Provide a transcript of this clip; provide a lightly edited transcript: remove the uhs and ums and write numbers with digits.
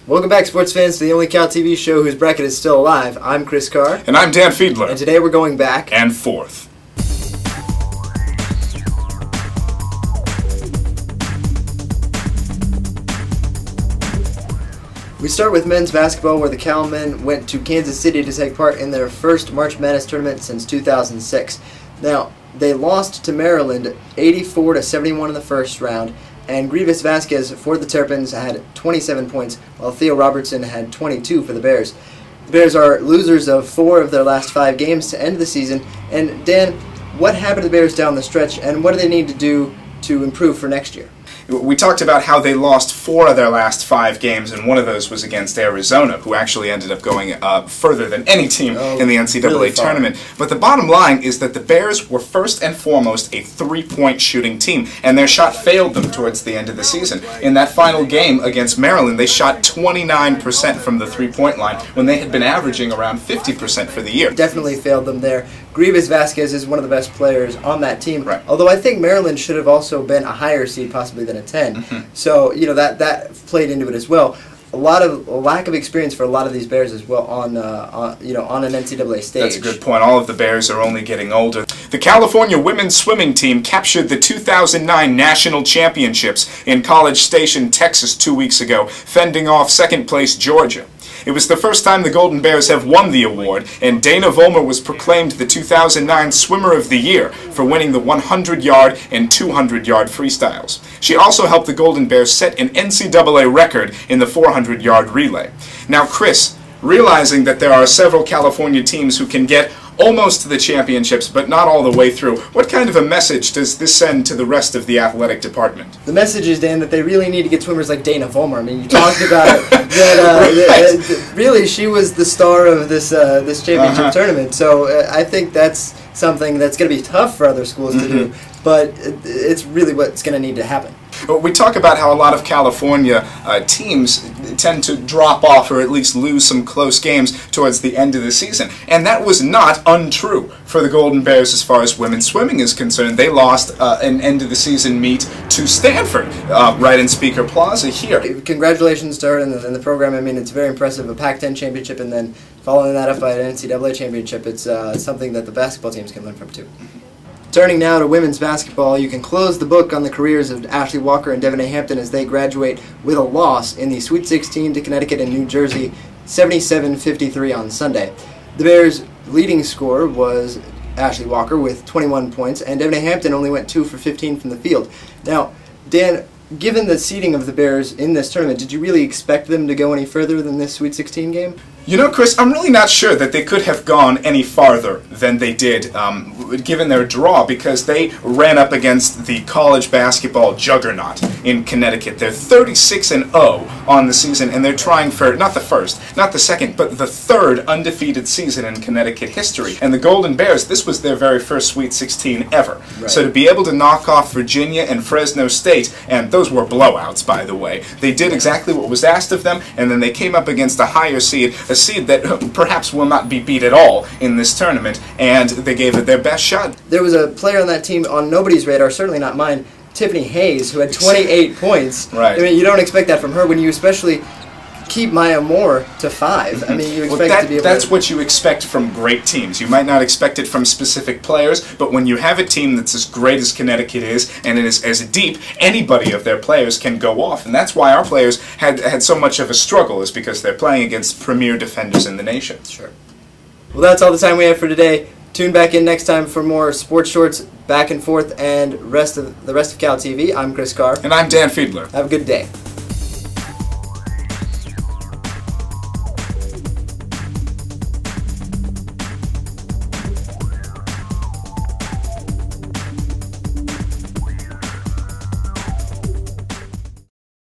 Welcome back, sports fans, to the only CalTV show whose bracket is still alive. I'm Chris Carr. And I'm Dan Fiedler. And today we're going back and forth. We start with men's basketball, where the Cal men went to Kansas City to take part in their first March Madness tournament since 2006. Now, they lost to Maryland 84-71 in the first round, and Grievous Vasquez for the Terrapins had 27 points, while Theo Robertson had 22 for the Bears. The Bears are losers of 4 of their last 5 games to end the season. And Dan, what happened to the Bears down the stretch, and what do they need to do to improve for next year? We talked about how they lost 4 of their last 5 games, and one of those was against Arizona, who actually ended up going further than any team in the NCAA really tournament. But the bottom line is that the Bears were first and foremost a 3-point shooting team, and their shot failed them towards the end of the season. In that final game against Maryland, they shot 29% from the 3-point line, when they had been averaging around 50% for the year. Definitely failed them there. Grievous Vasquez is one of the best players on that team, right. Although I think Maryland should have also been a higher seed, possibly than a 10. So, you know, that played into it as well. A lack of experience for a lot of these Bears as well on an NCAA stage. That's a good point. All of the Bears are only getting older. The California women's swimming team captured the 2009 national championships in College Station, Texas 2 weeks ago, fending off second-place Georgia. It was the first time the Golden Bears have won the award, and Dana Vollmer was proclaimed the 2009 Swimmer of the Year for winning the 100-yard and 200-yard freestyles. She also helped the Golden Bears set an NCAA record in the 400-yard relay. Now, Chris, realizing that there are several California teams who can get almost to the championships, but not all the way through, what kind of a message does this send to the rest of the athletic department? The message is, Dan, that they really need to get swimmers like Dana Vollmer. I mean, you talked about it. That really, she was the star of this championship tournament. So I think that's something that's going to be tough for other schools to do, but it's really what's going to need to happen. We talk about how a lot of California teams tend to drop off or at least lose some close games towards the end of the season. And that was not untrue for the Golden Bears as far as women's swimming is concerned. They lost an end-of-the-season meet to Stanford right in Speaker Plaza here. Congratulations to her and the program. I mean, it's very impressive. A Pac-10 championship and then following that up by an NCAA championship. It's something that the basketball teams can learn from, too. Turning now to women's basketball, you can close the book on the careers of Ashley Walker and Devin A. Hampton as they graduate with a loss in the Sweet 16 to Connecticut and New Jersey, 77-53 on Sunday. The Bears' leading scorer was Ashley Walker with 21 points, and Devin A. Hampton only went 2 for 15 from the field. Now, Dan, given the seeding of the Bears in this tournament, did you really expect them to go any further than this Sweet 16 game? You know, Chris, I'm really not sure that they could have gone any farther than they did, given their draw, because they ran up against the college basketball juggernaut in Connecticut. They're 36-0 on the season, and they're trying for not the first, not the second, but the 3rd undefeated season in Connecticut history. And the Golden Bears, this was their very first Sweet 16 ever. Right. So to be able to knock off Virginia and Fresno State, and those were blowouts, by the way, they did exactly what was asked of them, and then they came up against a higher seed, a seed that perhaps will not be beat at all in this tournament, and they gave it their best shot. There was a player on that team on nobody's radar, certainly not mine, Tiffany Hayes, who had 28 points. Right. I mean, you don't expect that from her when you especially keep Maya Moore to 5. I mean, you expect it to be able that's what you expect from great teams. You might not expect it from specific players, but when you have a team that's as great as Connecticut is, and it is as deep, anybody of their players can go off. And that's why our players had so much of a struggle, is because they're playing against premier defenders in the nation. Sure. Well, that's all the time we have for today. Tune back in next time for more sports shorts, back and forth, and the rest of CalTV. I'm Chris Carr. And I'm Dan Fiedler. Have a good day.